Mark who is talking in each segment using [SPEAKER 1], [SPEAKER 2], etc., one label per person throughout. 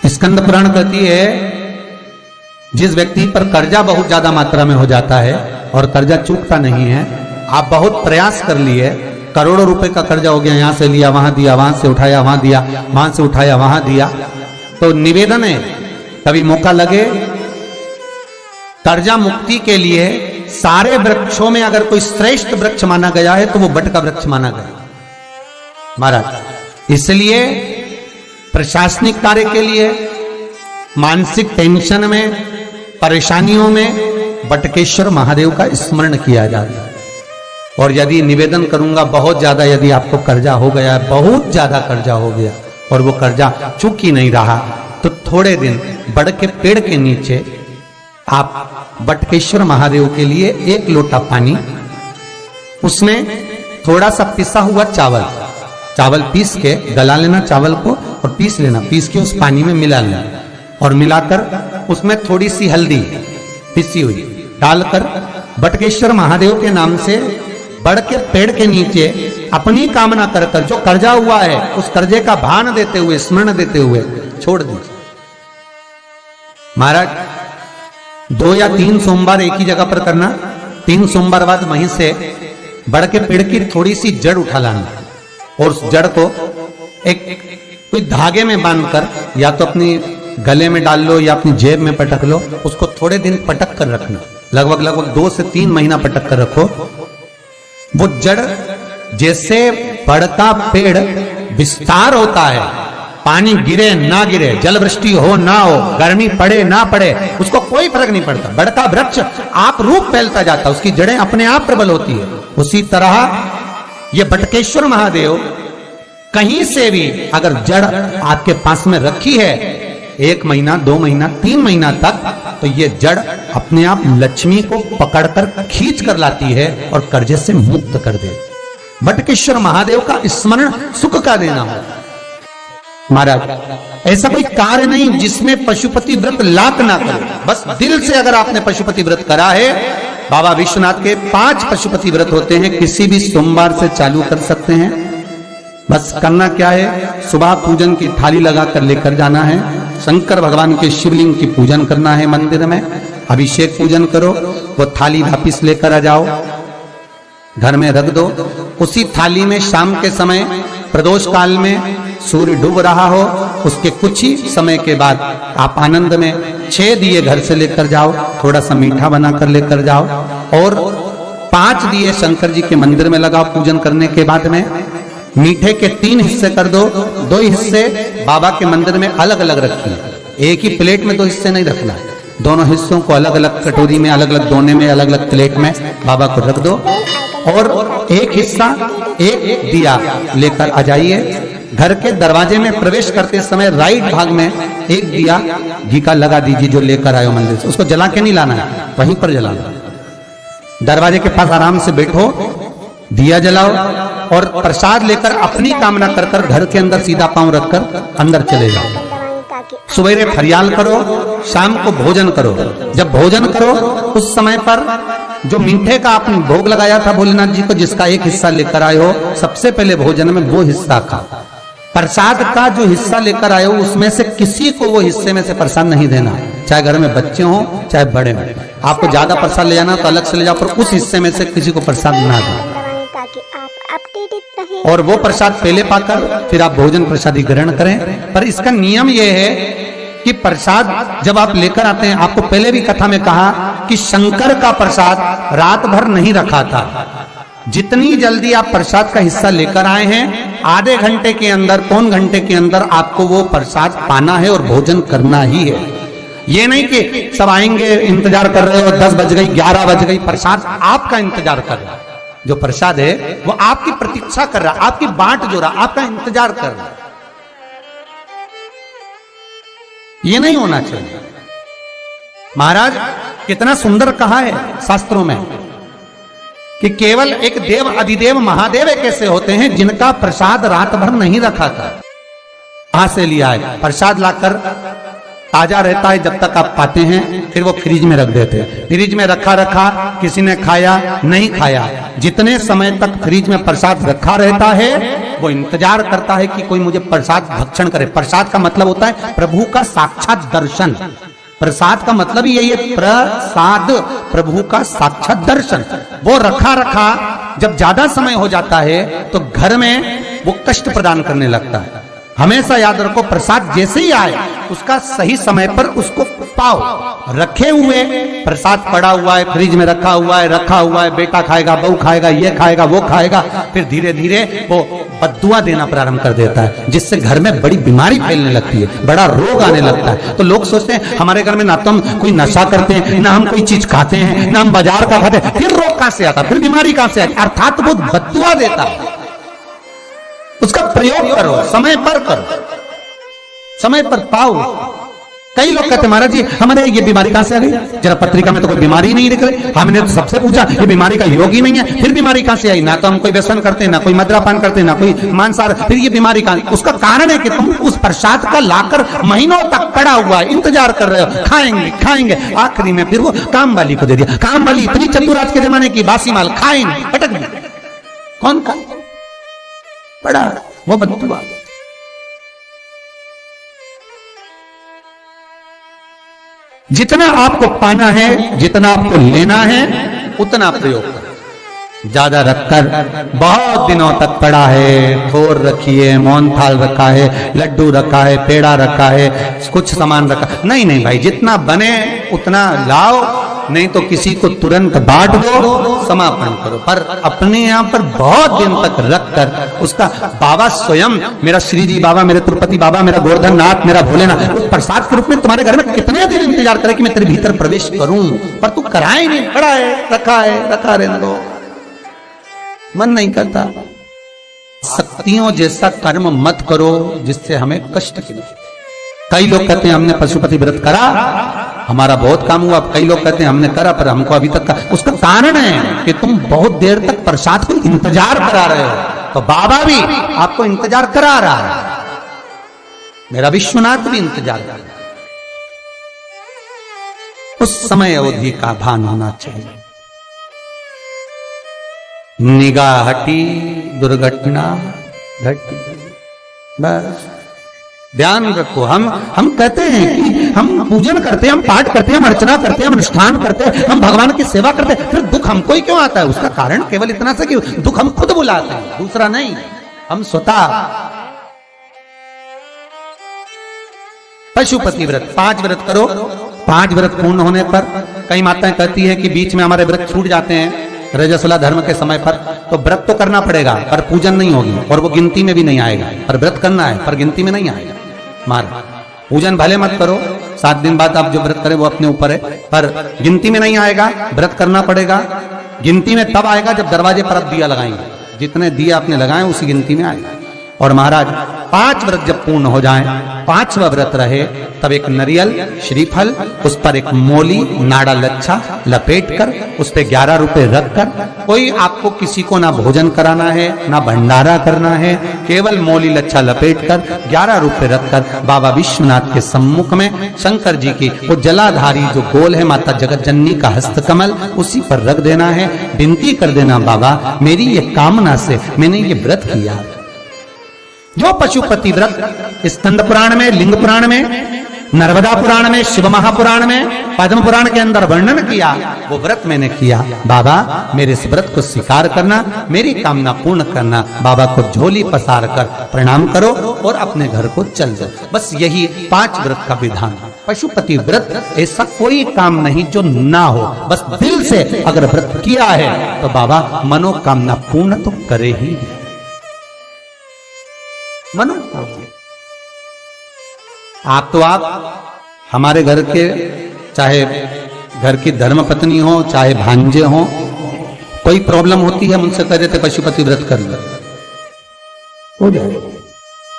[SPEAKER 1] स्कंद पुराण कहती है जिस व्यक्ति पर कर्जा बहुत ज्यादा मात्रा में हो जाता है और कर्जा चूकता नहीं है, आप बहुत प्रयास कर लिए, करोड़ों रुपए का कर्जा हो गया, यहां से लिया वहां दिया, वहां से उठाया वहां दिया, वहां से उठाया वहां दिया, तो निवेदन है कभी मौका लगे कर्जा मुक्ति के लिए सारे वृक्षों में अगर कोई श्रेष्ठ वृक्ष माना गया है तो वो बट का वृक्ष माना गया महाराज। इसलिए प्रशासनिक कार्य के लिए, मानसिक टेंशन में, परेशानियों में बटकेश्वर महादेव का स्मरण किया जाता है। और यदि निवेदन करूंगा बहुत ज्यादा, यदि आपको कर्जा हो गया है, बहुत ज्यादा कर्जा हो गया और वो कर्जा चूक ही नहीं रहा, तो थोड़े दिन बड़ के पेड़ के नीचे आप बटकेश्वर महादेव के लिए 1 लोटा पानी, उसमें थोड़ा सा पिसा हुआ चावल पीस के गला लेना, चावल को और पीस लेना, पीस के उस पानी में मिला लेना और मिलाकर उसमें थोड़ी सी हल्दी पिसी हुई डालकर बटकेश्वर महादेव के नाम से बड़ के पेड़ के नीचे अपनी कामना कर कर जो कर्जा हुआ है उस कर्जे का भान देते हुए, स्मरण देते हुए छोड़ दीजिए। महाराज 2 या 3 सोमवार एक ही जगह पर करना, 3 सोमवार बाद वहीं से बड़ के पेड़ की थोड़ी सी जड़ उठा लाना और उस जड़ को एक कोई धागे में बांधकर या तो अपनी गले में डाल लो या अपनी जेब में पटक लो, उसको थोड़े दिन पटक कर रखना, लगभग 2 से 3 महीना पटक कर रखो। वो जड़ जैसे बढ़ता पेड़ विस्तार होता है, पानी गिरे ना गिरे, जल वृष्टि हो ना हो, गर्मी पड़े ना पड़े, उसको कोई फर्क नहीं पड़ता, बढ़ता वृक्ष आप रूप फैलता जाता, उसकी जड़ें अपने आप प्रबल होती है। उसी तरह ये बटकेश्वर महादेव कहीं से भी अगर जड़ आपके पास में रखी है 1 महीना 2 महीना 3 महीना तक, तो ये जड़ अपने आप लक्ष्मी को पकड़कर खींच कर लाती है और कर्जे से मुक्त कर दे। बटकेश्वर महादेव का स्मरण सुख का देना हो महाराज। ऐसा कोई कार्य नहीं जिसमें पशुपति व्रत लाख ना करे, बस दिल से अगर आपने पशुपति व्रत करा है, बाबा विश्वनाथ के 5 पशुपति व्रत होते हैं, किसी भी सोमवार से चालू कर सकते हैं। बस करना क्या है, सुबह पूजन की थाली लगाकर लेकर जाना है, शंकर भगवान के शिवलिंग की पूजन करना है, मंदिर में अभिषेक पूजन करो, वो थाली वापिस लेकर आ जाओ, घर में रख दो। उसी थाली में शाम के समय प्रदोष काल में सूर्य डूब रहा हो, उसके कुछ ही समय के बाद आप आनंद में 6 दिए घर से लेकर जाओ, थोड़ा सा मीठा बनाकर लेकर जाओ और 5 दिए शंकर जी के मंदिर में लगाओ। पूजन करने के बाद में मीठे के 3 हिस्से कर दो, 2 हिस्से बाबा के मंदिर में अलग अलग रखिए, एक ही प्लेट में 2 हिस्से नहीं रखना, दोनों हिस्सों को अलग अलग कटोरी में, अलग अलग दोने में, अलग अलग प्लेट में बाबा को रख दो और एक हिस्सा एक दिया लेकर आ जाइए। घर के दरवाजे में प्रवेश करते समय राइट भाग में एक दिया घी का लगा दीजिए जो लेकर आए हो मंदिर से, उसको जला के नहीं लाना है, वहीं पर जलाना। दरवाजे के पास आराम से बैठो, दिया जलाओ और प्रसाद लेकर अपनी कामना कर कर घर के अंदर सीधा पांव रखकर अंदर चले जाओ। सवेरे फरियाल करो, शाम को भोजन करो। जब भोजन करो उस समय पर जो मीठे का आपने भोग लगाया था भोलेनाथ जी को, जिसका एक हिस्सा लेकर आए हो, सबसे पहले भोजन में वो हिस्सा खा। प्रसाद का जो हिस्सा लेकर आए हो उसमें से किसी को वो हिस्से में से प्रसाद नहीं देना, चाहे घर में बच्चे हो चाहे बड़े हो। आपको ज्यादा प्रसाद ले जाना तो अलग से ले जाओ, पर उस हिस्से में से किसी को प्रसाद ना दो। और वो प्रसाद पहले पाकर फिर आप भोजन प्रसादी ग्रहण करें। पर इसका नियम यह है कि प्रसाद जब आप लेकर आते हैं, आपको पहले भी कथा में कहा कि शंकर का प्रसाद रात भर नहीं रखा था। जितनी जल्दी आप प्रसाद का हिस्सा लेकर आए हैं, आधे घंटे के अंदर, पौन घंटे के अंदर आपको वो प्रसाद पाना है और भोजन करना ही है। ये नहीं कि सब आएंगे, इंतजार कर रहे हो, 10 बज गई 11 बज गई, प्रसाद आपका इंतजार कर रहा है। जो प्रसाद है वो आपकी प्रतीक्षा कर रहा, आपकी बाट जो रहा, आपका इंतजार कर रहा। ये नहीं होना चाहिए। महाराज कितना सुंदर कहा है शास्त्रों में कि केवल एक देव अधिदेव महादेव कैसे होते हैं जिनका प्रसाद रात भर नहीं रखा था। कहां से लिया है? प्रसाद लाकर ताजा रहता है जब तक आप पाते हैं, फिर वो फ्रिज में रख देते हैं। फ्रिज में रखा किसी ने खाया नहीं खाया, जितने समय तक फ्रिज में प्रसाद रखा रहता है वो इंतजार करता है कि कोई मुझे प्रसाद भक्षण करे। प्रसाद का मतलब होता है प्रभु का साक्षात दर्शन। प्रसाद का मतलब ही यही है, प्रसाद, प्रभु का साक्षात दर्शन। वो रखा रखा जब ज्यादा समय हो जाता है तो घर में वो कष्ट प्रदान करने लगता है। हमेशा याद रखो, प्रसाद जैसे ही आए उसका सही समय पर उसको पाओ। रखे हुए प्रसाद पड़ा हुआ है, फ्रिज में रखा हुआ है, बेटा खाएगा, बहू खाएगा, ये खाएगा, वो खाएगा, फिर धीरे धीरे वो बद्दुआ देना प्रारंभ कर देता है, जिससे घर में बड़ी बीमारी फैलने लगती है, बड़ा रोग आने लगता है। तो लोग सोचते हैं हमारे घर में ना तो हम कोई नशा करते हैं, ना हम कोई चीज खाते हैं, ना हम बाजार का खाते हैं, फिर रोग कहां से आता, फिर बीमारी कहां से आती? अर्थात वो बद्दुआ देता है। उसका प्रयोग करो, समय पर करो, समय पर पाओ। कई लोग कहते हैं महाराज जी हमारे ये बीमारी कहां से आ गई? जरा पत्रिका में तो कोई बीमारी नहीं निकले, हमने तो सबसे पूछा ये बीमारी का योग ही नहीं है, फिर बीमारी कहां से आई? ना तो हम कोई व्यसन करते हैं, ना कोई मद्रापान करते हैं, ना कोई मांसाहार, फिर ये बीमारी कहां? उसका कारण है कि तुम उस प्रसाद का लाकर महीनों तक पड़ा हुआ है, इंतजार कर रहे हो, खाएंगे खाएंगे, आखिरी में फिर वो काम वाली को दे दिया। काम वाली इतनी चतुर आज के जमाने की, बासी माल खाएंगे, पटक दिया। कौन खा? पड़ा वो बद्दुआ। जितना आपको पाना है, जितना आपको लेना है, उतना प्रयोग करो। ज्यादा रखकर बहुत दिनों तक पड़ा है, खोर रखी है, मोहन थाल रखा है, लड्डू रखा है, पेड़ा रखा है, कुछ सामान रखा, नहीं नहीं भाई, जितना बने उतना लाओ, नहीं तो किसी को तुरंत बांट दो, समापन करो। पर अपने यहां पर बहुत दिन तक रखकर उसका बाबा स्वयं, मेरा श्री जी बाबा, मेरे तिरुपति बाबा, मेरा गोवर्धन नाथ, मेरा भोलेनाथ, उस प्रसाद के रूप में तुम्हारे घर में कितने दिन इंतजार करे कि मैं तेरे भीतर प्रवेश करूं, पर तू कराए नहीं, पड़ा है, रखा रहने दो, मन नहीं करता। शक्तियों जैसा कर्म मत करो जिससे हमें कष्ट मिले। कई लोग कहते हैं हमने पशुपति व्रत करा, हमारा बहुत काम हुआ। कई लोग कहते हैं हमने करा पर हमको अभी तक का, उसका कारण है कि तुम बहुत देर तक प्रसाद को इंतजार करा रहे हो। तो बाबा भी आपको इंतजार करा रहा है, मेरा विश्वनाथ भी इंतजार कर रहा है। उस समय अवधि का भान होना चाहिए। निगाह हटी, दुर्घटना घटी, बस ध्यान रखो। हम कहते हैं कि हम पूजन करते हैं, हम पाठ करते हैं, हम अर्चना करते हैं, हम अनुष्ठान करते हैं, हम भगवान की सेवा करते हैं, फिर दुख हमको ही क्यों आता है? उसका कारण केवल इतना सा कि दुख हम खुद बुलाते हैं, दूसरा नहीं। हम स्वतः पशुपति व्रत 5 व्रत करो। 5 व्रत पूर्ण होने पर कई माताएं कहती है कि बीच में हमारे व्रत छूट जाते हैं रजस्वला धर्म के समय पर, तो व्रत तो करना पड़ेगा पर पूजन नहीं होगी और वो गिनती में भी नहीं आएगा। पर व्रत करना है पर गिनती में नहीं आएगा। पूजन भले मत करो, 7 दिन बाद आप जो व्रत करें वो अपने ऊपर है, पर गिनती में नहीं आएगा। व्रत करना पड़ेगा। गिनती में तब आएगा जब दरवाजे पर आप दिया लगाएंगे, जितने दिया आपने लगाए उसी गिनती में आएगा। और महाराज 5 व्रत जब पूर्ण हो जाएं, 5वां व्रत रहे, तब एक नरियल, श्रीफल, उस पर एक मोली नाड़ा लच्छा लपेटकर उस पे 11 रुपए रखकर, कोई आपको किसी को ना भोजन कराना है ना भंडारा करना है, केवल मोली लच्छा लपेटकर 11 रुपए रखकर बाबा विश्वनाथ के सम्मुख में शंकर जी की वो जलाधारी जो गोल है माता जगत जननी का हस्तकमल, उसी पर रख देना है। विनती कर देना, बाबा मेरी ये कामना से मैंने ये व्रत किया। जो पशुपति व्रत स्कंद पुराण में, लिंग पुराण में, नर्मदा पुराण में, शिव महापुराण में, पद्म पुराण के अंदर वर्णन किया, वो व्रत मैंने किया। बाबा मेरे इस व्रत को स्वीकार करना, मेरी कामना पूर्ण करना। बाबा को झोली पसार कर प्रणाम करो और अपने घर को चल जाओ। बस यही 5 व्रत का विधान। पशुपति व्रत ऐसा कोई काम नहीं जो ना हो, बस दिल से अगर व्रत किया है तो बाबा मनोकामना पूर्ण तो करे ही आप हमारे घर के, चाहे घर की धर्मपत्नी हो चाहे भांजे हो, कोई प्रॉब्लम होती है उनसे कह देते पशुपति व्रत कर लो, हो जाए।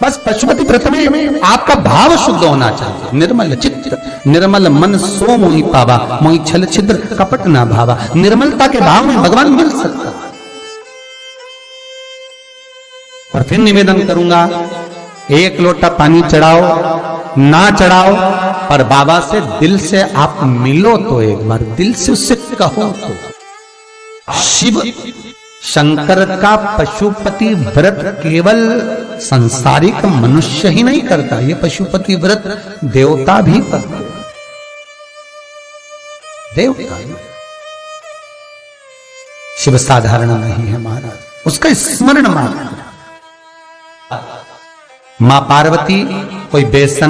[SPEAKER 1] बस पशुपति व्रत में आपका भाव शुद्ध होना चाहिए। निर्मल चित्त निर्मल मन सो मोहि पावा, मोहि छल छिद्र कपट ना भावा। निर्मलता के भाव में भगवान मिल सकता। और फिर निवेदन करूंगा, 1 लोटा पानी चढ़ाओ ना चढ़ाओ, पर बाबा से दिल से आप मिलो तो एक बार, दिल से उससे कहो तो। शिव शंकर का पशुपति व्रत केवल संसारिक मनुष्य ही नहीं करता, ये पशुपति व्रत देवता भी करते, देवता। शिव साधारण नहीं है महाराज, उसका स्मरण मात्र। मां पार्वती कोई बेसन